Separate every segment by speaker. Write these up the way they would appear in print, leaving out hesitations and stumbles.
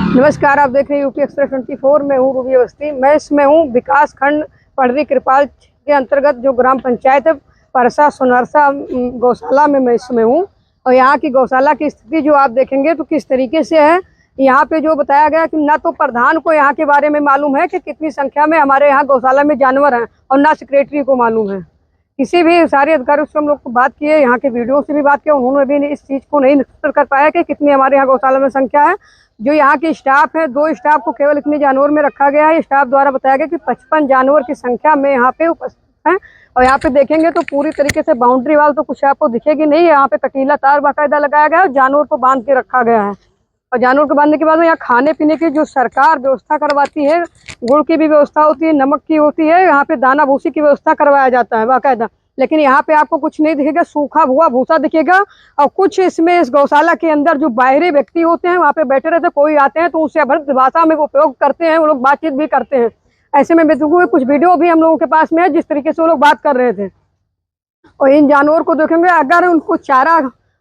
Speaker 1: नमस्कार, आप देख रहे हैं यूपी एक्सप्रेस 24। मैं हूँ रूबी अवस्थी। मैं इसमें हूँ विकास खंड पंडरी कृपाल के अंतर्गत जो ग्राम पंचायत है परसा सोनरसा गौशाला में मैं इसमें हूँ। और यहाँ की गौशाला की स्थिति जो आप देखेंगे तो किस तरीके से है। यहाँ पे जो बताया गया कि ना तो प्रधान को यहाँ के बारे में मालूम है कि कितनी संख्या में हमारे यहाँ गौशाला में जानवर हैं, और ना सेक्रेटरी को मालूम है। किसी भी सारे अधिकारियों से हम लोग को बात किए, यहाँ के वीडियो से भी बात किया, उन्होंने भी इस चीज़ को नहीं निश्चित कर पाया कि कितनी हमारे यहाँ गौशाला में संख्या है। जो यहाँ के स्टाफ है, 2 स्टाफ को केवल इतने जानवर में रखा गया है। स्टाफ द्वारा बताया गया कि 55 जानवर की संख्या में यहाँ पे उपस्थित हैं। और यहाँ पे देखेंगे तो पूरी तरीके से बाउंड्री वाल तो कुछ आपको दिखेगी नहीं। यहाँ पे कटीला तार बाकायदा लगाया गया है, जानवर को बांध के रखा गया है। और जानवर को बांधने के बाद में यहाँ खाने पीने की जो सरकार व्यवस्था करवाती है, गुड़ की भी व्यवस्था होती है, नमक की होती है, यहाँ पे दाना भूसी की व्यवस्था करवाया जाता है बाकायदा। लेकिन यहाँ पे आपको कुछ नहीं दिखेगा, सूखा हुआ भूसा दिखेगा। और कुछ इसमें इस गौशाला के अंदर जो बाहरी व्यक्ति होते हैं वहाँ पे बैठे रहते, कोई आते हैं तो उससे अभद्र भाषा में उपयोग करते हैं, वो लोग बातचीत भी करते हैं। ऐसे में देखोगे कुछ वीडियो भी हम लोगों के पास में है जिस तरीके से वो लोग बात कर रहे थे। और इन जानवर को देखेंगे, अगर उनको चारा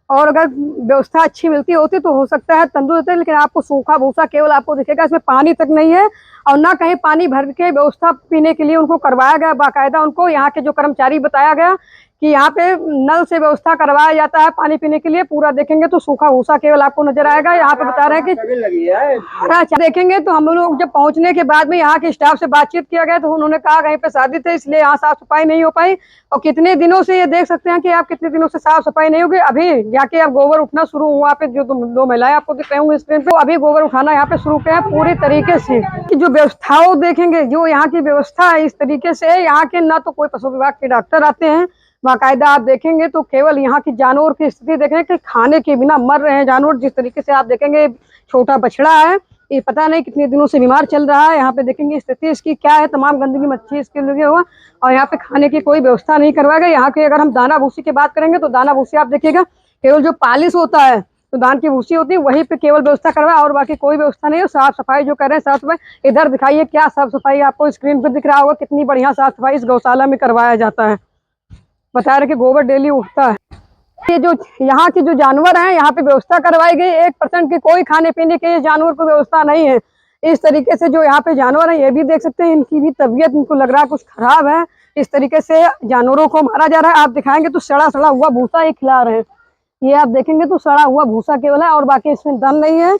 Speaker 1: और अगर व्यवस्था अच्छी मिलती होती तो हो सकता है तंदुरुस्त है, लेकिन आपको सूखा भूसा केवल आपको दिखेगा। इसमें पानी तक नहीं है और ना कहीं पानी भर के व्यवस्था पीने के लिए उनको करवाया गया बाकायदा। उनको यहाँ के जो कर्मचारी बताया गया कि यहाँ पे नल से व्यवस्था करवाया जाता है पानी पीने के लिए। पूरा देखेंगे तो सूखा भूसा केवल आपको नजर आएगा। यहाँ पे बता रहे हैं कि हरा देखेंगे तो हम लोग जब पहुंचने के बाद में यहाँ के स्टाफ से बातचीत किया गया तो उन्होंने कहा कहीं पे शादी थे इसलिए यहाँ साफ सफाई नहीं हो पाई। और कितने दिनों से ये देख सकते हैं कि आप कितने दिनों से साफ सफाई नहीं होगी। अभी जाके अब गोबर उठना शुरू हुआ पे, जो 2 महिलाएं आपको दिख रही होंगी स्क्रीन पे, अभी गोबर उठाना यहाँ पे शुरू किया है पूरी तरीके से। कि जो व्यवस्थाओं देखेंगे, जो यहाँ की व्यवस्था है इस तरीके से, यहाँ के ना तो कोई पशु विभाग के डॉक्टर आते हैं बाकायदा। आप देखेंगे तो केवल यहाँ की जानवर की स्थिति देखें कि खाने के बिना मर रहे हैं जानवर। जिस तरीके से आप देखेंगे छोटा बछड़ा है, ये पता नहीं कितने दिनों से बीमार चल रहा है। यहाँ पे देखेंगे स्थिति इसकी क्या है, तमाम गंदगी मच्छी इसके लगे हुआ। और यहाँ पे खाने की कोई व्यवस्था नहीं करवाएगा। यहाँ के अगर हम दाना भूसी की बात करेंगे तो दाना भूसी आप देखिएगा केवल जो पालिश होता है, तो धान की भूसी होती है, वहीं पे केवल व्यवस्था करवाए और बाकी कोई व्यवस्था नहीं है। साफ सफाई जो कर रहे हैं, साफ सफाई इधर दिखाइए क्या साफ सफाई आपको स्क्रीन पे दिख रहा होगा, कितनी बढ़िया साफ सफाई इस गौशाला में करवाया जाता है। बता रहे कि गोबर डेली उठता है। ये जो यहाँ के जो जानवर हैं, यहाँ पे व्यवस्था करवाई गई। 1% की कोई खाने पीने के जानवर को व्यवस्था नहीं है। इस तरीके से जो यहाँ पे जानवर हैं, ये भी देख सकते हैं इनकी भी तबीयत, इनको लग रहा है कुछ खराब है। इस तरीके से जानवरों को मारा जा रहा है। आप दिखाएंगे तो सड़ा सड़ा हुआ भूसा ही खिला रहे हैं। ये आप देखेंगे तो सड़ा हुआ भूसा केवल है और बाकी इसमें दम नहीं है।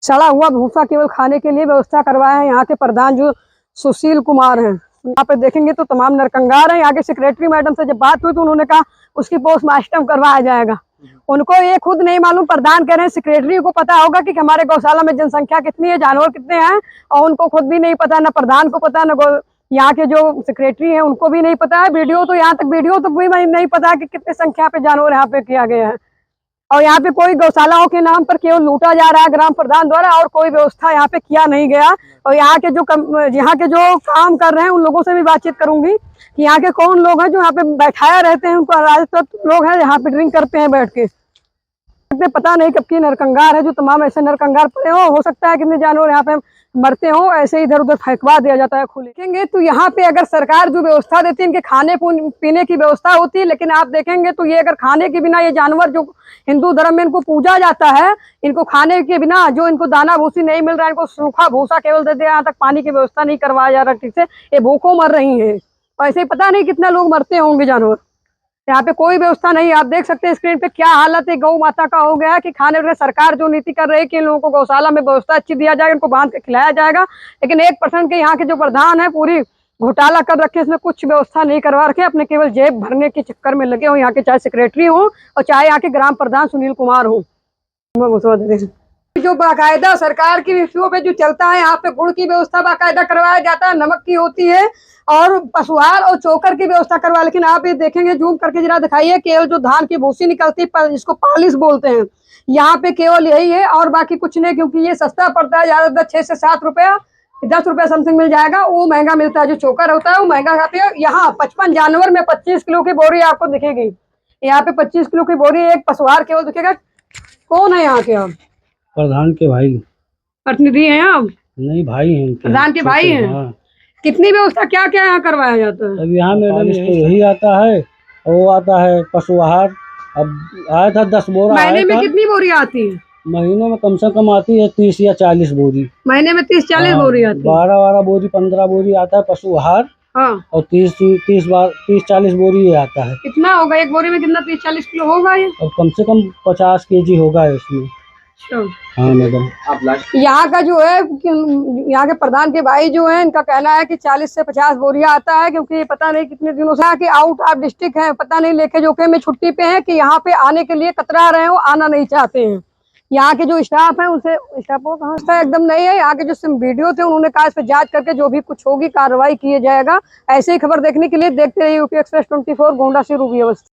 Speaker 1: सड़ा हुआ भूसा केवल खाने के लिए व्यवस्था करवाया है यहाँ के प्रधान जो सुशील कुमार हैं। यहाँ पे देखेंगे तो तमाम नरकंगार हैं। यहाँ के सेक्रेटरी मैडम से जब बात हुई तो उन्होंने कहा उसकी पोस्टमार्टम करवाया जाएगा। उनको ये खुद नहीं मालूम, प्रधान कह रहे हैं सेक्रेटरी को पता होगा कि हमारे गौशाला में जनसंख्या कितनी है, जानवर कितने हैं, और उनको खुद भी नहीं पता, ना प्रधान को पता, ना यहाँ के जो सेक्रेटरी हैं उनको भी नहीं पता है। वीडियो तो यहाँ तक वीडियो तो भी नहीं पता कि कितने संख्या पे जानवर यहाँ पे किया गया है। और यहाँ पे कोई गौशालाओं के नाम पर केवल लूटा जा रहा है ग्राम प्रधान द्वारा, और कोई व्यवस्था यहाँ पे किया नहीं गया। और यहाँ के जो काम कर रहे हैं उन लोगों से भी बातचीत करूंगी कि यहाँ के कौन लोग हैं जो यहाँ पे बैठाया रहते हैं। उनको राजतत्व लोग हैं यहाँ पे ड्रिंक करते हैं बैठ के। पता नहीं कब की नरकंगार है जो तमाम ऐसे नरकंगार पड़े हो सकता है कितने जानवर यहाँ पे मरते हो, ऐसे इधर उधर फेंकवा दिया जाता है खुले। देखेंगे तो यहाँ पे अगर सरकार जो व्यवस्था देती है, इनके खाने पीने की व्यवस्था होती है, लेकिन आप देखेंगे तो ये अगर खाने के बिना, ये जानवर जो हिंदू धर्म में इनको पूजा जाता है, इनको खाने के बिना जो इनको दाना भूसी नहीं मिल रहा है, इनको सूखा भूसा केवल दे दिया, यहाँ तक पानी की व्यवस्था नहीं करवाया जा रहा ठीक से, ये भूखों मर रही है। और ऐसे ही पता नहीं कितना लोग मरते होंगे जानवर। यहाँ पे कोई व्यवस्था नहीं। आप देख सकते हैं स्क्रीन पे क्या हालत है गौ माता का हो गया है कि खाने में सरकार जो नीति कर रही है कि इन लोगों को गौशाला में व्यवस्था अच्छी दिया जाएगा, इनको बांध के खिलाया जाएगा, लेकिन 1% के यहाँ के जो प्रधान है पूरी घोटाला कर रखे, इसमें कुछ व्यवस्था नहीं करवा रखे, अपने केवल जेब भरने के चक्कर में लगे हो। यहाँ के चाहे सेक्रेटरी हो और चाहे यहाँ के ग्राम प्रधान सुनील कुमार हो। जो बाकायदा सरकार की विषयों पे जो चलता है, यहाँ पे गुड़ की व्यवस्था बाकायदा करवाया जाता है, नमक की होती है, और पशुहार और चोकर की व्यवस्था करवा। लेकिन आप ये देखेंगे, जूम करके जरा दिखाइए, केवल जो धान की भूसी निकलती है जिसको पालिश बोलते हैं, यहाँ पे केवल यही है और बाकी कुछ नहीं। क्योंकि ये सस्ता पड़ता है, ज्यादा 6 से 7 रुपया, 10 रुपया समथिंग मिल जाएगा, वो महंगा मिलता है। जो चोकर होता है वो महंगा खाते हैं। यहाँ 55 जानवर में 25 किलो की बोरी आपको दिखेगी। यहाँ पे 25 किलो की बोरी एक पशुहार केवल दिखेगा। कौन है यहाँ के? आप
Speaker 2: प्रधान के भाई
Speaker 1: प्रतिनिधि हैं आप?
Speaker 2: नहीं, भाई हैं।
Speaker 1: प्रधान के भाई हैं।
Speaker 2: हाँ।
Speaker 1: कितनी व्यवस्था क्या क्या यहाँ करवाया जाता है?
Speaker 2: अब यहाँ मैडम तो यही आता है, और वो आता है पशु आहार। अब आया था 10 बोरा।
Speaker 1: महीने में कितनी बोरी आती है?
Speaker 2: महीने में कम से कम आती है 30 या 40 बोरी।
Speaker 1: महीने में 30-40 बोरी आती है।
Speaker 2: 12 बोरी 15 बोरी आता है पशु आहार,
Speaker 1: हाँ,
Speaker 2: और 30-40 बोरी ये आता है।
Speaker 1: कितना होगा एक बोरी में, कितना 30-40 किलो होगा ये?
Speaker 2: और कम से कम 50 केजी होगा इसमें।
Speaker 1: अच्छा।
Speaker 2: हाँ मैडम।
Speaker 1: यहाँ का जो है यहाँ के प्रधान के भाई जो है, इनका कहना है कि 40 से 50 बोरिया आता है, क्योंकि पता नहीं कितने दिनों से कि आउट ऑफ डिस्ट्रिक्ट है, पता नहीं लेके जोके में छुट्टी पे है कि यहाँ पे आने के लिए कतरा रहे हो, आना नहीं चाहते हैं। यहाँ के जो स्टाफ है उनसे, स्टाफ को कहाँ से एकदम नहीं है। यहाँ के जो वीडियो थे उन्होंने कहा इस पर जांच करके जो भी कुछ होगी कार्रवाई किया जाएगा। ऐसे ही खबर देखने के लिए देखते रहिए यूपी एक्सप्रेस 24 गोंडा से रूबी अवस्थी।